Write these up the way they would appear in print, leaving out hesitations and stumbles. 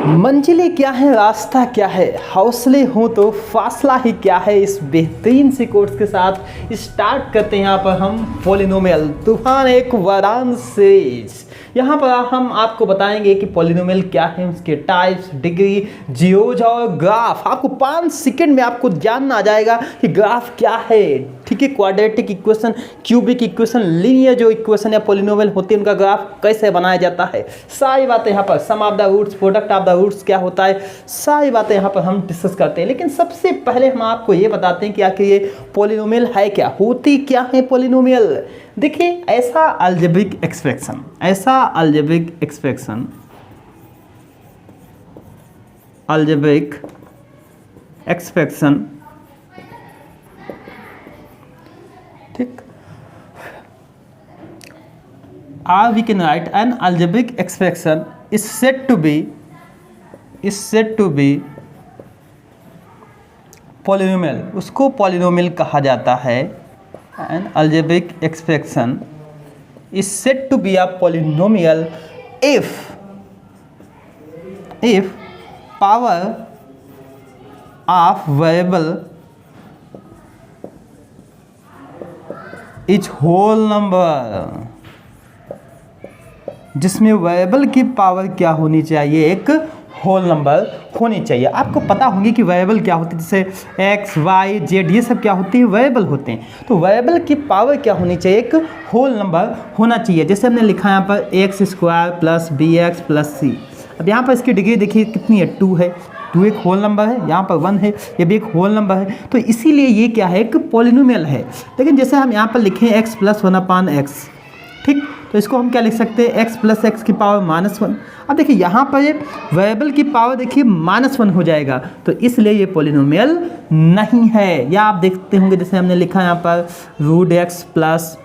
मंजिलें क्या है, रास्ता क्या है, हौसले हो तो फासला ही क्या है। इस बेहतरीन से कोर्स के साथ स्टार्ट करते हैं यहाँ पर हम पॉलिनोमियल तूफान एक वरान सीरीज। यहाँ पर हम आपको बताएंगे कि पॉलिनोमियल क्या है, उसके टाइप्स, डिग्री, जियोज और ग्राफ। आपको 5 सेकंड में आपको जानना आ जाएगा कि ग्राफ क्या है। ठीक है, quadratic equation, cubic equation, linear जो इक्वेशन या पॉलिनोमियल होती है उनका ग्राफ कैसे बनाया जाता है, सारी बातें यहाँ पर, sum of the roots, product of the roots क्या होता है, सारी बातें यहाँ पर हम डिस्कस करते हैं। लेकिन सबसे पहले हम आपको ये बताते हैं कि आखिर ये पॉलिनोमियल है क्या, होती क्या है पॉलिनोमियल। देखिए, ऐसा अलजेब्रिक एक्सप्रेशन, ठीक, or we can write an algebraic expression is said to be polynomial, उसको पॉलिनोमियल कहा जाता है। an algebraic expression is said to be a polynomial if power of variable is whole number, जिसमें variable की power क्या होनी चाहिए, एक होल नंबर होनी चाहिए। आपको पता होंगे कि वेरिएबल क्या होती है, जैसे एक्स, वाई, जेड, ये सब क्या होती है, वेरिएबल होते हैं। तो वेरिएबल की पावर क्या होनी चाहिए, एक होल नंबर होना चाहिए। जैसे हमने लिखा यहाँ पर x square plus b x plus c. अब यहाँ पर इसकी डिग्री देखिए कितनी है, 2 है। 2 एक होल नंबर है, यहाँ पर 1 है, ये भी एक होल नंबर है। तो इसीलिए ये क्या है, एक पॉलिनोमियल है। लेकिन जैसे हम यहाँ पर लिखें एक्स प्लस 1/x, ठीक, तो इसको हम क्या लिख सकते हैं, x प्लस एक्स की पावर -1। अब देखिए यहाँ पर ये वेरिएबल की पावर देखिए -1 हो जाएगा, तो इसलिए ये पॉलिनोमियल नहीं है। या आप देखते होंगे जैसे हमने लिखा यहाँ पर √x प्लस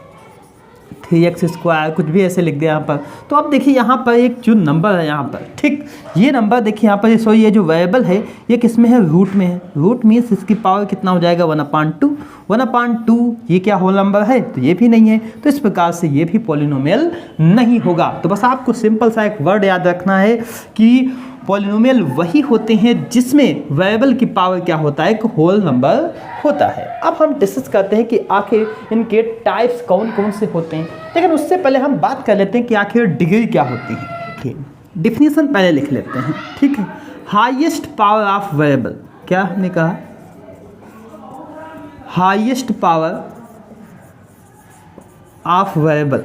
3x स्क्वायर, कुछ भी ऐसे लिख दिया यहाँ पर। तो अब देखिए यहाँ पर एक जो नंबर है यहाँ पर, ठीक, ये नंबर देखिए यहाँ पर, सॉरी, ये जो वेरिएबल है ये किस में है, रूट में है। रूट मीन्स इसकी पावर कितना हो जाएगा, 1/2। 1/2 ये क्या होल नंबर है, तो ये भी नहीं है। तो इस प्रकार से ये भी पॉलिनोमियल नहीं होगा। तो बस आपको सिंपल सा एक वर्ड याद रखना है कि पॉलिनोमियल वही होते हैं जिसमें वेरिएबल की पावर क्या होता है, एक होल नंबर होता है। अब हम डिस्कस करते हैं कि आखिर इनके टाइप्स कौन कौन से होते हैं। लेकिन उससे पहले हम बात कर लेते हैं कि आखिर डिग्री क्या होती है। ठीक, डिफिनीशन पहले लिख लेते हैं। ठीक है, हाईएस्ट पावर ऑफ वेरिएबल, क्या हमने कहा, हाईएस्ट पावर ऑफ वेरिएबल,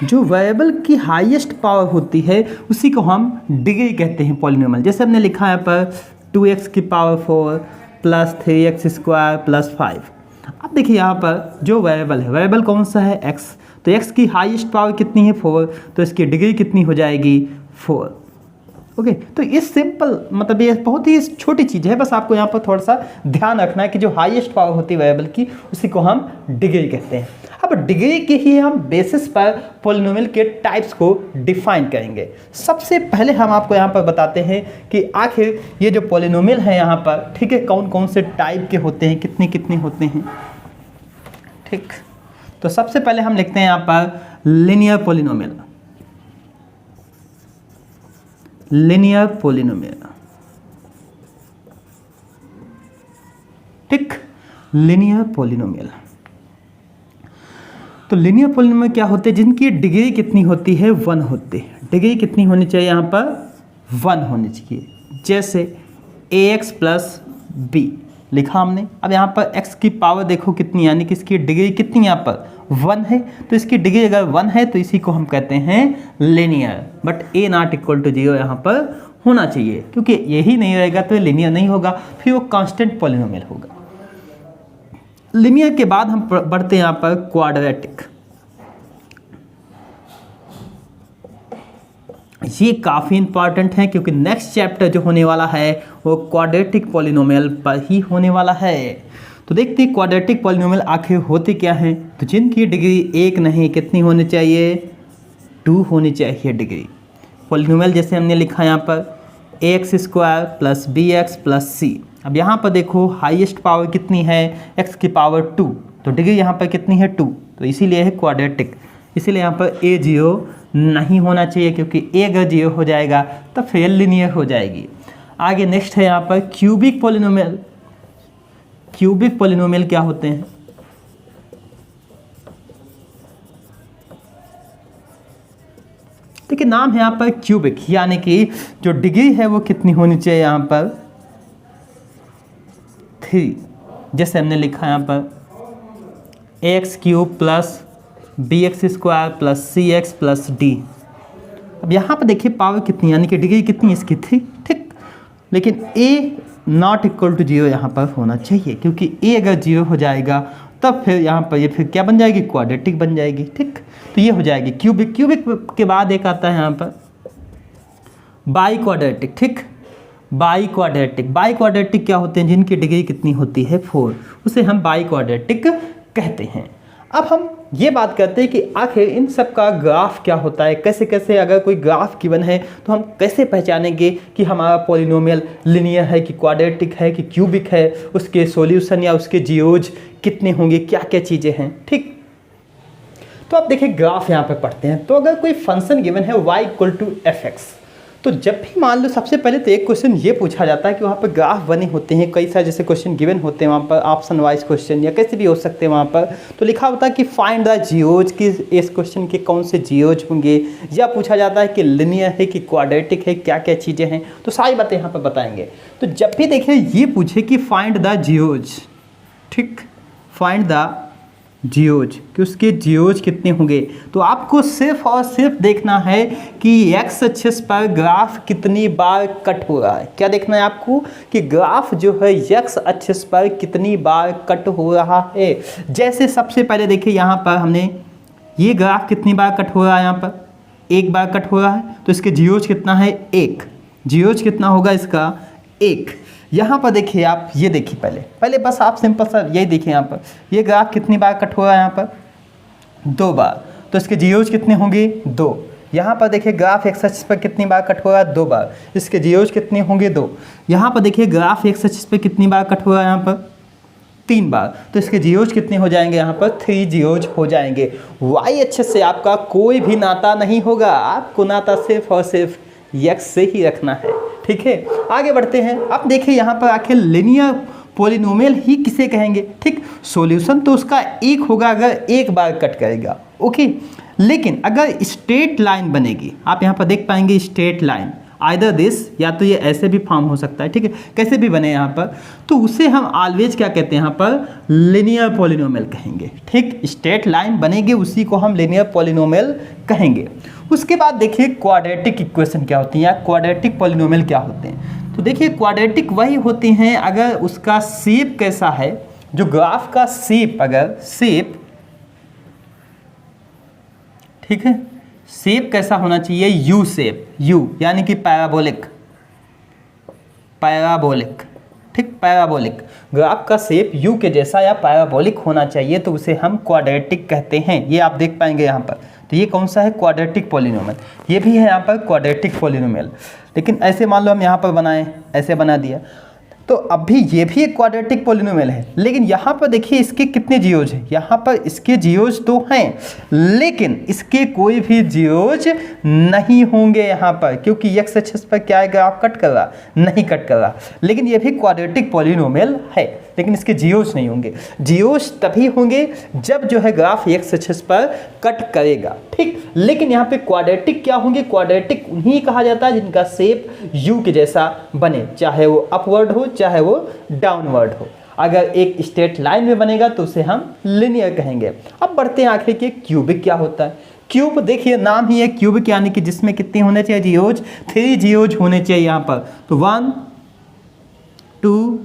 जो वेरिएबल की हाईएस्ट पावर होती है उसी को हम डिग्री कहते हैं पॉलिनोमियल। जैसे हमने लिखा है पर 2x की power 4 plus 3x square plus 5। अब देखिए यहाँ पर जो वेरिएबल है, वेरिएबल कौन सा है, x, तो x की हाईएस्ट पावर कितनी है, 4, तो इसकी डिग्री कितनी हो जाएगी, 4। ओके, तो ये सिंपल, मतलब ये बहुत ही छोटी चीज़ है, बस आपको यहाँ पर थोड़ा सा ध्यान रखना है कि जो हाईएस्ट पावर होती है वेरिएबल की उसी को हम डिग्री कहते हैं। अब डिग्री के ही हम बेसिस पर पॉलिनोमियल के टाइप्स को डिफाइन करेंगे। सबसे पहले हम आपको यहाँ पर बताते हैं कि आखिर ये जो पॉलिनोमियल है यहाँ पर, ठीक है, कौन कौन से टाइप के होते हैं, कितने कितने होते हैं। ठीक, तो सबसे पहले हम लिखते हैं यहाँ पर लीनियर पॉलिनोमियल, लीनियर पॉलिनोमियल, ठीक, लीनियर पॉलिनोमियल। तो लीनियर पॉलिनोमियल क्या होते हैं, जिनकी डिग्री कितनी होती है, 1 होती है। डिग्री कितनी होनी चाहिए, यहाँ पर 1 होनी चाहिए। जैसे ax प्लस b लिखा हमने। अब यहाँ पर x की पावर देखो कितनी, यानी कि इसकी डिग्री कितनी यहाँ पर 1 है। तो इसकी डिग्री अगर 1 है तो इसी को हम कहते हैं linear. But a not equal to 0 यहाँ पर होना चाहिए, क्योंकि यही नहीं रहेगा तो ये लीनियर नहीं होगा, फिर वो कांस्टेंट पॉलिनोमियल होगा। लीनियर के बाद हम बढ़ते हैं यहाँ पर क्वाड्रेटिक। ये काफ़ी इंपॉर्टेंट है क्योंकि नेक्स्ट चैप्टर जो होने वाला है वो क्वाड्रेटिक पॉलिनोमियल पर ही होने वाला है। तो देखते हैं क्वाड्रेटिक पॉलिनोमियल आखिर होते क्या हैं। तो जिनकी डिग्री 1 नहीं, कितनी होनी चाहिए, 2 होनी चाहिए डिग्री। पॉलिनोमियल जैसे हमने लिखा यहाँ पर ax square plus bx plus c. अब यहाँ पर देखो हाईएस्ट पावर कितनी है, x की पावर 2, तो डिग्री यहाँ पर कितनी है, 2, तो इसीलिए है क्वाड्रेटिक। इसीलिए यहाँ पर A0 नहीं होना चाहिए, क्योंकि ए अगर 0 हो जाएगा तब फिर लीनियर हो जाएगी। आगे नेक्स्ट है यहाँ पर क्यूबिक पॉलिनोमियल। क्यूबिक पॉलिनोमियल क्या होते हैं? देखिए नाम है यहाँ पर क्यूबिक, यानी कि जो डिग्री है वो कितनी होनी चाहिए यहाँ पर 3, जैसे हमने लिखा यहाँ पर x³ plus bx² plus cx plus d। अब यहाँ पर देखिए पावर कितनी, यानी कि डिग्री कितनी है इसकी 3, ठीक। लेकिन a नॉट इक्वल टू 0 यहाँ पर होना चाहिए, क्योंकि a अगर 0 हो जाएगा तब फिर यहाँ पर ये फिर क्या बन जाएगी, क्वाड्रेटिक बन जाएगी, ठीक। तो ये हो जाएगी क्यूबिक। क्यूबिक के बाद एक आता है यहाँ पर बाई क्वाड्रेटिक, ठीक। बाई क्वाड्रेटिक, बाई क्वाड्रेटिक क्या होते हैं, जिनकी डिग्री कितनी होती है 4, उसे हम बाई क्वाड्रेटिक कहते हैं। अब हम ये बात करते हैं कि आखिर इन सब का ग्राफ क्या होता है, कैसे कैसे अगर कोई ग्राफ गिवन है तो हम कैसे पहचानेंगे कि हमारा पॉलिनोमियल लिनियर है कि क्वाड्रेटिक है कि क्यूबिक है, उसके सॉल्यूशन या उसके जीओज कितने होंगे, क्या क्या चीज़ें हैं, ठीक। तो आप देखिए ग्राफ यहाँ पे पढ़ते हैं। तो अगर कोई फंक्शन गिवन है y = fx, तो जब भी मान लो सबसे पहले तो एक क्वेश्चन ये पूछा जाता है कि वहाँ पर ग्राफ बने होते हैं, कई सारे जैसे क्वेश्चन गिवन होते हैं वहाँ पर ऑप्शन वाइज क्वेश्चन या कैसे भी हो सकते हैं, वहाँ पर तो लिखा होता है कि फाइंड द जियोज, कि इस क्वेश्चन के कौन से जियोज होंगे, या पूछा जाता है कि लिनियर है कि क्वाड्रेटिक है, क्या क्या चीज़ें हैं, तो सारी बातें यहाँ पर बताएंगे। तो जब भी देखिए ये पूछे कि फाइंड द जियोज, ठीक, फाइंड द जियोज, कि उसके जियोज कितने होंगे, तो आपको सिर्फ और सिर्फ देखना है कि एक्स एक्सिस पर ग्राफ कितनी बार कट हो रहा है। क्या देखना है आपको कि ग्राफ जो है एक्स एक्सिस पर कितनी बार कट हो रहा है। जैसे सबसे पहले देखिए यहाँ पर हमने ये ग्राफ कितनी बार कट हो रहा है, यहाँ पर 1 बार कट हो रहा है, तो इसके जियोज कितना है 1, जियोज कितना होगा इसका 1। यहाँ पर देखिए आप ये देखिए पहले बस आप सिंपल सा यही देखिए, यहाँ पर ये ग्राफ कितनी बार कट हो रहा है, यहाँ पर 2 बार, तो इसके जियोज कितने होंगे 2। यहाँ पर देखिए ग्राफ एक्स एक्सिस पर कितनी बार कट हो रहा है 2 बार, इसके जियोज कितने होंगे 2। यहाँ पर देखिए ग्राफ एक्स एक्सिस पर कितनी बार कट हो रहा है, यहाँ पर 3 बार, तो इसके जियोज कितने हो जाएंगे, यहाँ पर 3 जियोज हो जाएंगे। वाई एक्सिस से आपका कोई भी नाता नहीं होगा, आपको नाता सिर्फ और सिर्फ एक्स से ही रखना है, ठीक है। आगे बढ़ते हैं। अब देखिए यहाँ पर आखिर लिनियर पॉलिनोमियल ही किसे कहेंगे, ठीक। सॉल्यूशन तो उसका 1 होगा अगर 1 बार कट करेगा, ओके। लेकिन अगर स्ट्रेट लाइन बनेगी, आप यहाँ पर देख पाएंगे स्ट्रेट लाइन, आइदर दिस, या तो ये ऐसे भी फॉर्म हो सकता है, ठीक है, कैसे भी बने यहाँ पर, तो उसे हम ऑलवेज क्या कहते हैं, यहाँ पर लिनियर पॉलिनोमियल कहेंगे, ठीक। स्ट्रेट लाइन बनेगी उसी को हम लिनियर पॉलिनोमियल कहेंगे। उसके बाद देखिए क्वाड्रेटिक इक्वेशन क्या होती है या क्वाड्रेटिक पॉलिनोमियल क्या होते हैं। तो देखिए क्वाड्रेटिक वही होते हैं अगर उसका शेप कैसा है, जो ग्राफ का शेप, अगर शेप, ठीक है, शेप कैसा होना चाहिए, यू शेप, यू यानी कि पैराबोलिक, पैराबोलिक, ठीक, पैराबोलिक। ग्राफ का शेप यू के जैसा या पैराबोलिक होना चाहिए, तो उसे हम क्वाड्रेटिक कहते हैं। ये आप देख पाएंगे यहाँ पर, तो ये कौन सा है, क्वाड्रेटिक पॉलिनोमियल। ये भी है यहाँ पर क्वाड्रेटिक पॉलिनोमियल। लेकिन ऐसे मान लो हम यहाँ पर बनाएं, ऐसे बना दिया, तो अब भी ये भी एक क्वाड्रेटिक पॉलिनोमियल है। लेकिन यहाँ पर देखिए इसके कितने जियोज हैं, यहाँ पर इसके जियोज तो हैं, लेकिन इसके कोई भी जियोज नहीं होंगे यहाँ पर, क्योंकि एक्स एक्सिस पर क्या है, ग्राफ कट कर रहा, नहीं कट कर रहा। लेकिन ये भी क्वाड्रेटिक पॉलिनोमियल है, लेकिन इसके जियोज नहीं होंगे। जियोज तभी होंगे जब जो है ग्राफ एक्स एक्सिस पर कट करेगा, ठीक। लेकिन यहाँ पे क्वाड्रेटिक क्या होंगे, क्वाड्रेटिक उन्हीं कहा जाता है जिनका शेप यू के जैसा बने, चाहे वो अपवर्ड हो चाहे वो डाउनवर्ड हो। अगर एक स्ट्रेट लाइन में बनेगा तो उसे हम लिनियर कहेंगे। अब बढ़ते हैं आखिर के क्यूबिक क्या होता है। क्यूब देखिए नाम ही है क्यूबिक, यानी कि जिसमें कितने होने चाहिए जियोज, 3 जियोज होने चाहिए यहाँ पर। तो 1 2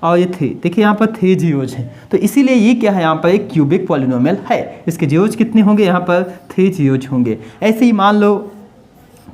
और ये 3, देखिए यहाँ पर 3 जियोज हैं, तो इसीलिए ये क्या है, यहाँ पर एक क्यूबिक पॉलिनोमियल है। इसके जियोज कितने होंगे, यहाँ पर 3 जियोज होंगे। ऐसे ही मान लो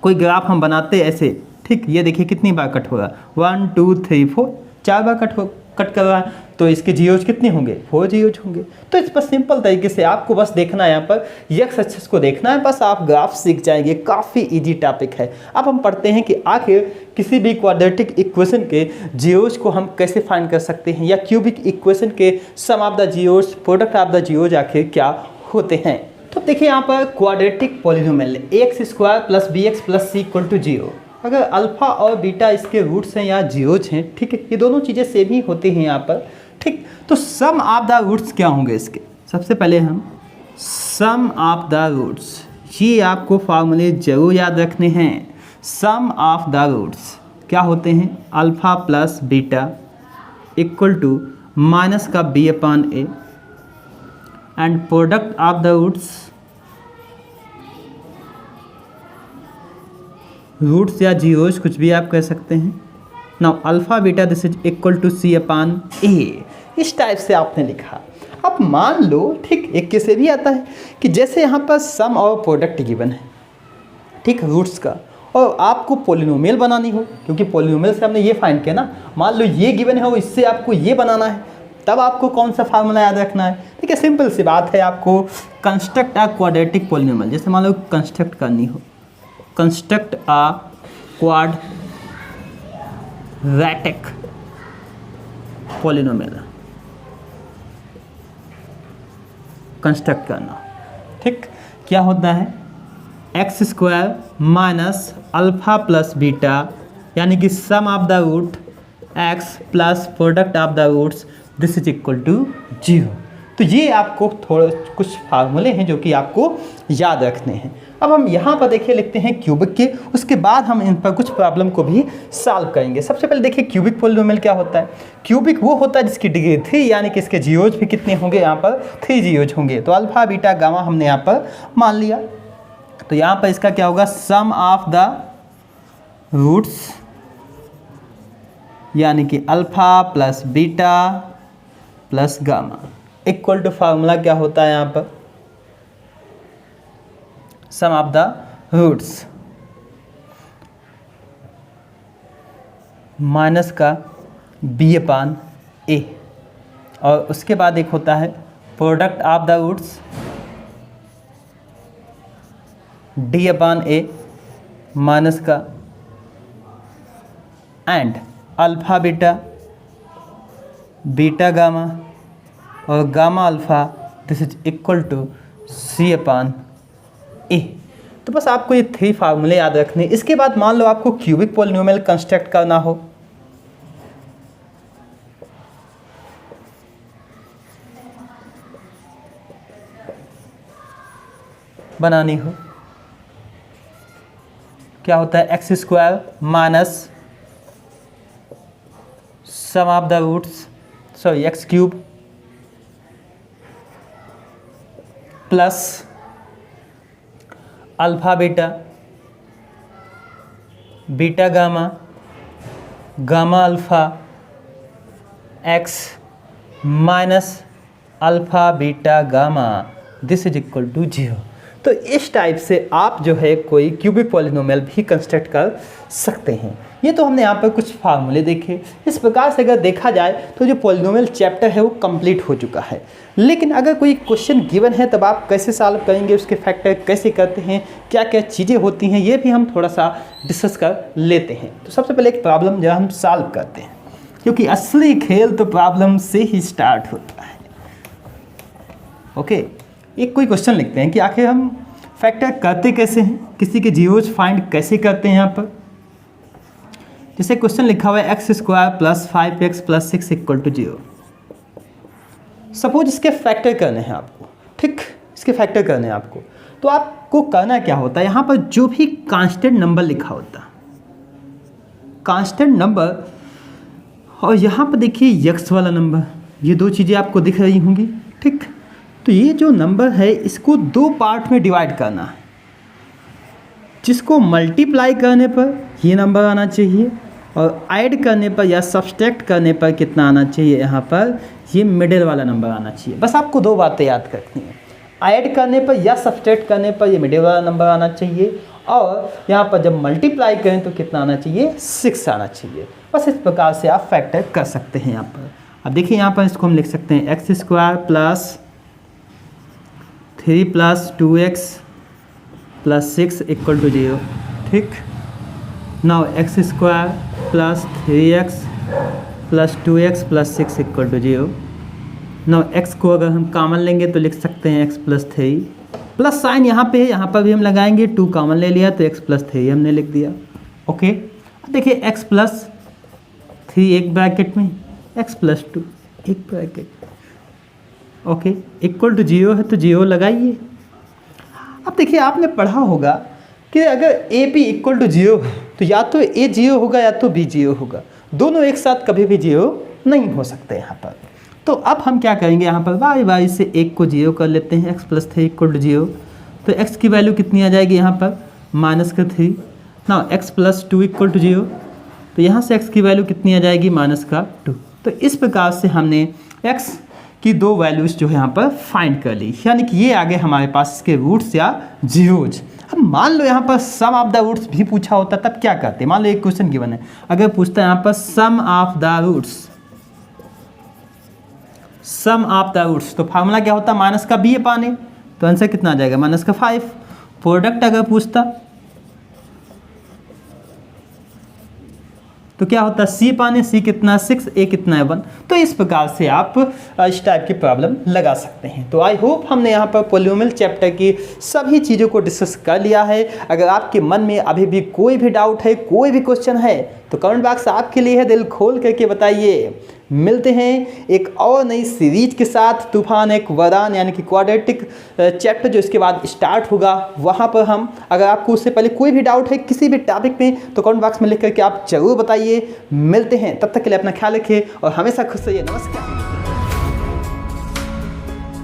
कोई ग्राफ हम बनाते ऐसे, ठीक, ये देखिए कितनी बार कट हो रहा है, 1 2 3 4, 4 बार कट कर रहा है, तो इसके जियोज कितने होंगे, 4 जियोज होंगे। तो इस पर सिंपल तरीके से आपको बस देखना है, यहाँ पर एक्स एक्सिस को देखना है, बस आप ग्राफ सीख जाएंगे। काफ़ी इजी टॉपिक है। अब हम पढ़ते हैं कि आखिर किसी भी क्वाड्रेटिक इक्वेशन के जियोज को हम कैसे फाइंड कर सकते हैं, या क्यूबिक इक्वेशन के सम of the जियोज, product of the जियोज आखिर क्या होते हैं। तो देखिए यहाँ पर quadratic polynomial x square plus b x plus C equal to 0, अगर अल्फ़ा और बीटा इसके रूट्स हैं या जीरोज हैं, ठीक है, ये दोनों चीज़ें सेम ही होती हैं यहाँ पर, ठीक। तो सम ऑफ द रूट्स क्या होंगे इसके, सबसे पहले हम सम ऑफ द रूट्स, ये आपको फार्मूले जरूर याद रखने हैं। सम ऑफ द रूट्स क्या होते हैं, alpha plus beta equal to minus का b upon a and product of the roots या जीरोज कुछ भी आप कह सकते हैं। Now alpha beta this is equal to c upon a, इस टाइप से आपने लिखा। अब मान लो, ठीक, एक कैसे भी आता है कि जैसे यहाँ पर सम और प्रोडक्ट गिवन है, ठीक, रूट्स का, और आपको पॉलिनोमियल बनानी हो, क्योंकि पॉलिनोमियल से हमने ये फाइंड किया ना, मान लो ये गिवन है और इससे आपको ये बनाना है, तब आपको कौन सा फार्मूला याद रखना है। ठीक है, सिंपल सी बात है, आपको कंस्ट्रक्ट अ क्वाड्रेटिक पॉलिनोमियल, जैसे मान लो कंस्ट्रक्ट करनी हो, construct a quadratic polynomial construct करना, ठीक, क्या होता है, x square minus alpha plus beta, यानी कि sum of the root x plus product of the roots this is equal to 0। तो ये आपको थोड़े कुछ फार्मूले हैं जो कि आपको याद रखने हैं। अब हम यहाँ पर देखिए लिखते हैं क्यूबिक के, उसके बाद हम इन पर कुछ प्रॉब्लम को भी सॉल्व करेंगे। सबसे पहले देखिए क्यूबिक पॉलिनोमियल क्या होता है। क्यूबिक वो होता है जिसकी डिग्री 3, यानी कि इसके जीरोज भी कितने होंगे, यहाँ पर 3 जीरोज होंगे। तो अल्फ़ा बीटा गामा हमने यहाँ पर मान लिया। तो यहाँ पर इसका क्या होगा, सम ऑफ द रूट्स, यानी कि alpha plus beta plus gamma equal to formula क्या होता है यहाँ पर, sum of the roots minus का बी अपान ए, और उसके बाद एक होता है product of the roots d upon a minus का and alpha beta beta gamma और gamma alpha this is equal to c upon a. तो बस आपको ये 3 फार्मूले याद रखने। इसके बाद मान लो आपको क्यूबिक पॉलिनोमियल कंस्ट्रक्ट करना हो, बनानी हो, क्या होता है, x square minus sum of the roots, sorry x cube plus alpha beta beta gamma gamma alpha x minus alpha beta gamma this is equal to 0। तो इस टाइप से आप जो है कोई क्यूबिक पॉलिनोमियल भी कंस्ट्रक्ट कर सकते हैं। ये तो हमने यहाँ पर कुछ फार्मूले देखे। इस प्रकार से अगर देखा जाए तो जो पॉलिनोमियल चैप्टर है वो कंप्लीट हो चुका है। लेकिन अगर कोई क्वेश्चन गिवन है तब आप कैसे सॉल्व करेंगे, उसके फैक्टर कैसे करते हैं, क्या क्या चीज़ें होती हैं, ये भी हम थोड़ा सा डिस्कस कर लेते हैं। तो सबसे पहले एक प्रॉब्लम जो हम सॉल्व करते हैं, क्योंकि असली खेल तो प्रॉब्लम से ही स्टार्ट होता है। ओके, एक कोई क्वेश्चन लिखते हैं कि आखिर हम फैक्टर करते कैसे हैं, किसी के जीरोज फाइंड कैसे करते हैं। यहाँ पर जैसे क्वेश्चन लिखा हुआ है x square plus 5x plus 6 equal to 0। Suppose इसके फैक्टर करने हैं आपको, ठीक, इसके फैक्टर करने हैं आपको। तो आपको करना क्या होता है, यहाँ पर जो भी कांस्टेंट नंबर लिखा होता है, कांस्टेंट नंबर, और यहाँ पर देखिए x वाला नंबर, ये 2 चीज़ें आपको दिख रही होंगी, ठीक। तो ये जो नंबर है इसको 2 पार्ट में डिवाइड करना है, जिसको मल्टीप्लाई करने पर ये नंबर आना चाहिए और ऐड करने पर या सब्सट्रैक्ट करने पर कितना आना चाहिए, यहाँ पर ये मिडिल वाला नंबर आना चाहिए। बस आपको 2 बातें याद रखनी है, ऐड करने पर या सब्सट्रैक्ट करने पर ये मिडिल वाला नंबर आना चाहिए, और यहाँ पर जब मल्टीप्लाई करें तो कितना आना चाहिए, 6 आना चाहिए। बस इस प्रकार से आप फैक्टर कर सकते हैं। यहाँ पर अब देखिए, यहाँ पर इसको हम लिख सकते हैं x square plus 3 plus 2x plus 6 equal to 0, ठीक। Now x square plus 3x plus 2x plus 6 equal to 0। Now x को अगर हम कॉमन लेंगे तो लिख सकते हैं x प्लस 3 प्लस साइन यहाँ पे है, यहाँ पर भी हम लगाएंगे, 2 कॉमन ले लिया तो x+3 हमने लिख दिया। ओके, देखिए x+3 एक ब्रैकेट में, x+2 एक ब्रैकेट, ओके, इक्वल टू 0 है तो 0 लगाइए। अब देखिए आपने पढ़ा होगा कि अगर ए बी इक्वल टू 0 है तो या तो ए 0 होगा या तो बी 0 होगा, दोनों एक साथ कभी भी 0 नहीं हो सकते यहाँ पर। तो अब हम क्या करेंगे, यहाँ पर y से 1 को 0 कर लेते हैं, x+3 इक्वल टू 0, तो x की वैल्यू कितनी आ जाएगी यहाँ पर -3 ना, x+2 इक्वल टू 0, तो यहाँ से x की वैल्यू कितनी आ जाएगी -2। तो इस प्रकार से हमने x की 2 वैल्यूज़ जो है यहाँ पर फाइंड कर ली, यानी कि ये आ गए हमारे पास इसके रूट्स या जीरोज। अब मान लो यहाँ पर सम ऑफ द रूट्स भी पूछा होता तब क्या करते, मान लो एक क्वेश्चन गिवन है, अगर पूछता है यहाँ पर sum of the roots, sum of the roots, तो फार्मूला क्या होता, माइनस का b पाने, तो आंसर कितना आ जाएगा -5। प्रोडक्ट अगर पूछता तो क्या होता, c पाने, c कितना 6, a कितना है 1। तो इस प्रकार से आप इस टाइप की प्रॉब्लम लगा सकते हैं। तो आई होप हमने यहाँ पर पॉलिनोमियल चैप्टर की सभी चीज़ों को डिस्कस कर लिया है। अगर आपके मन में अभी भी कोई भी डाउट है, कोई भी क्वेश्चन है, तो कमेंट बॉक्स आपके लिए है, दिल खोल करके बताइए। मिलते हैं एक और नई सीरीज के साथ, तूफान एक वरदान, यानी कि क्वाड्रेटिक चैप्टर जो इसके बाद स्टार्ट होगा, वहाँ पर हम, अगर आपको उससे पहले कोई भी डाउट है किसी भी टॉपिक में तो कमेंट बॉक्स में लिख करके आप जरूर बताइए। मिलते हैं, तब तक के लिए अपना ख्याल रखिए और हमेशा खुश रहिए। नमस्कार।